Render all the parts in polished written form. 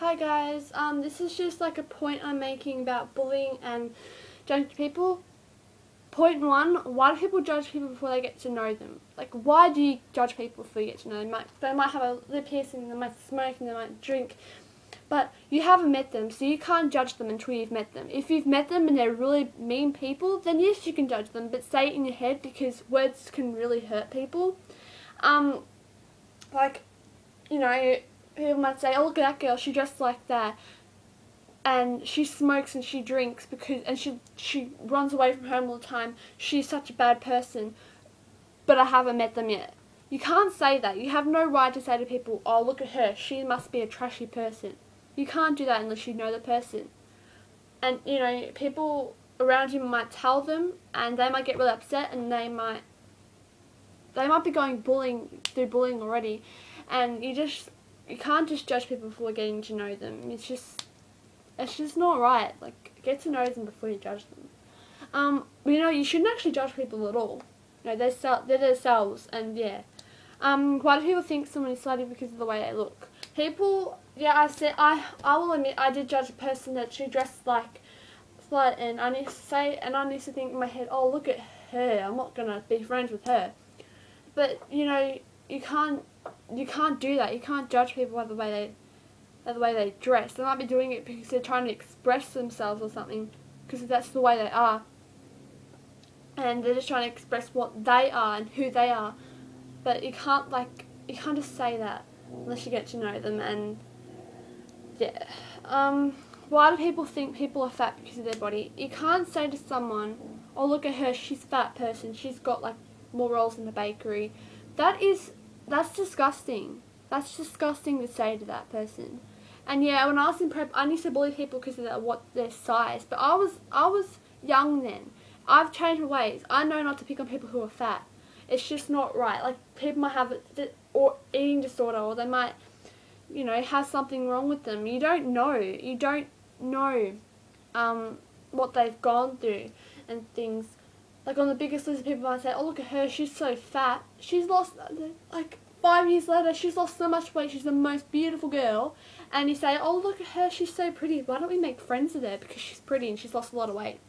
Hi guys, this is just like a point I'm making about bullying and judging people. Point one, why do people judge people before they get to know them? Like, why do you judge people before you get to know them? They might have a lip piercing, they might smoke, and they might drink, but you haven't met them, so you can't judge them until you've met them. If you've met them and they're really mean people, then yes, you can judge them, but say it in your head because words can really hurt people. Like, you know, people might say, "Oh, look at that girl, she dressed like that, and she smokes and she drinks and she runs away from home all the time. She's such a bad person." But I haven't met them yet. You can't say that. You have no right to say to people, "Oh, look at her, she must be a trashy person." You can't do that unless you know the person. And you know, people around you might tell them, and they might get really upset, and they might be going through bullying already, and you can't just judge people before getting to know them. It's just not right. Like, get to know them before you judge them. You know, you shouldn't actually judge people at all. You know, they're themselves, and yeah. Why do people think someone is slutty because of the way they look? People, yeah, I will admit I did judge a person that she dressed like slut, and I used to think in my head, "Oh, look at her, I'm not gonna be friends with her." But you know, you can't do that. You can't judge people by the way they dress. They might be doing it because they're trying to express themselves or something, because that's the way they are, and they're just trying to express what they are and who they are. But you can't just say that unless you get to know them. And yeah, why do people think people are fat because of their body? You can't say to someone, "Oh, look at her, she's a fat person, she's got like more rolls in the bakery." That's disgusting. That's disgusting to say to that person. And yeah, when I was in prep, I used to bully people because of their size. But I was young then. I've changed my ways. I know not to pick on people who are fat. It's just not right. Like, people might have or eating disorder, or they might, you know, have something wrong with them. You don't know. You don't know what they've gone through and things. Like, on The Biggest Loser, people might say, "Oh, look at her, she's so fat. She's lost, like, 5 years later, she's lost so much weight, she's the most beautiful girl." And you say, "Oh, look at her, she's so pretty. Why don't we make friends with her because she's pretty and she's lost a lot of weight?"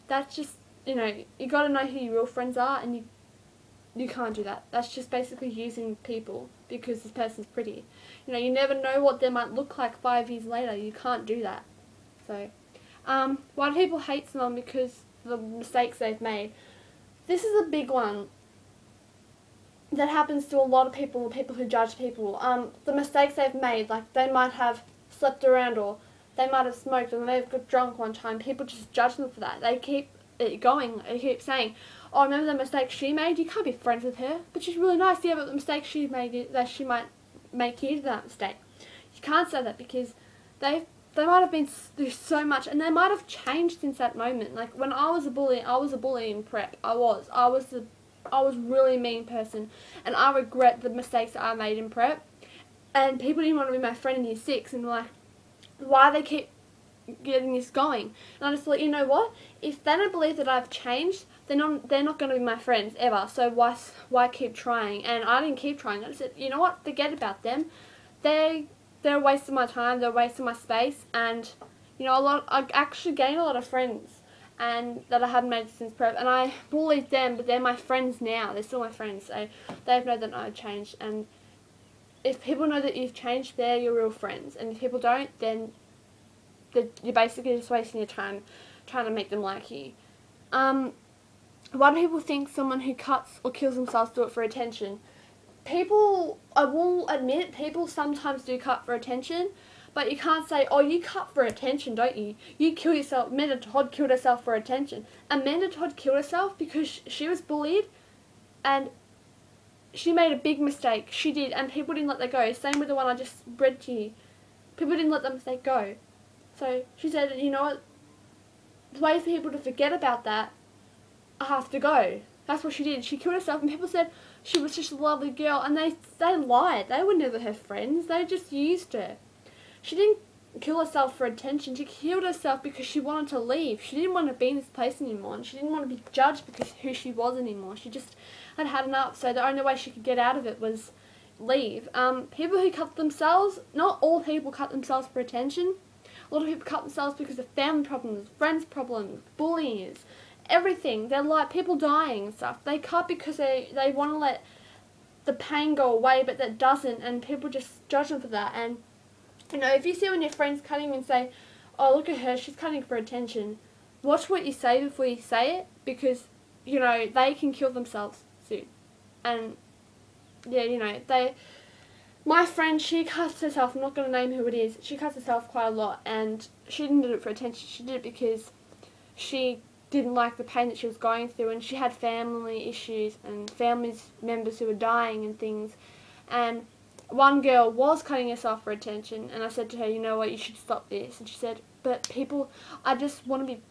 That's just, you know, you got to know who your real friends are, and you can't do that. That's just basically using people because this person's pretty. You know, you never know what they might look like 5 years later. You can't do that. So, why do people hate someone because the mistakes they've made? This is a big one that happens to a lot of people who judge people. The mistakes they've made, like they might have slept around, or they might have smoked, or they may have got drunk one time. People just judge them for that. They keep it going. They keep saying, "Oh, remember the mistake she made? You can't be friends with her, but she's really nice. Yeah, but the mistake she made, that she might make you do that mistake." You can't say that because they might have been through so much, and they might have changed since that moment. Like, when I was a bully in prep. I was a really mean person, and I regret the mistakes that I made in prep. And people didn't want to be my friend in year 6, and like, why they keep getting this going? And I just thought, you know what? If they don't believe that I've changed, they're not going to be my friends ever. So why keep trying? And I didn't keep trying. I just said, you know what? Forget about them. They're a waste of my time, they're a waste of my space, and you know, I actually gained a lot of friends and that I hadn't made since prep, and I bullied them, but they're my friends now. They're still my friends, so they know that I've changed. And if people know that you've changed, they're your real friends, and if people don't, then you're basically just wasting your time trying to make them like you. Why do people think someone who cuts or kills themselves do it for attention? People, I will admit, people sometimes do cut for attention, but you can't say, "Oh, you cut for attention, don't you? You kill yourself." Amanda Todd killed herself for attention. Amanda Todd killed herself because she was bullied, and she made a big mistake. She did, and people didn't let that go. Same with the one I just read to you. People didn't let that mistake go. So she said, "You know what? The way for people to forget about that, I have to go." That's what she did. She killed herself, and people said she was just a lovely girl, and they lied. They were never her friends. They just used her. She didn't kill herself for attention. She killed herself because she wanted to leave. She didn't want to be in this place anymore, and she didn't want to be judged because who she was anymore. She just had enough. So the only way she could get out of it was leave. People who cut themselves, not all people cut themselves for attention. A lot of people cut themselves because of family problems, friends problems, bullies, everything. They're like people dying and stuff. They cut because they want to let the pain go away, but that doesn't, and people just judge them for that. And, you know, if you see when your friend's cutting and say, oh, look at her, she's cutting for attention, watch what you say before you say it, because, you know, they can kill themselves soon. And, yeah, you know, my friend, she cuts herself, I'm not going to name who it is, she cuts herself quite a lot, and she didn't do it for attention, she did it because she didn't like the pain that she was going through, and she had family issues and family members who were dying and things. And one girl was cutting herself for attention, and I said to her, you know what, you should stop this. And she said, but people, I just want to be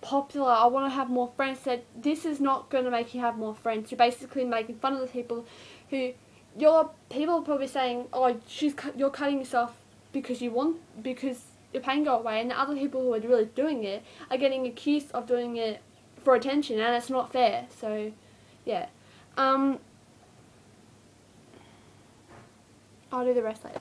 popular, I want to have more friends. I said, this is not going to make you have more friends. You're basically making fun of the people who, people are probably saying, oh, you're cutting yourself because your pain go away, and the other people who are really doing it are getting accused of doing it for attention, and it's not fair. So, yeah. I'll do the rest later.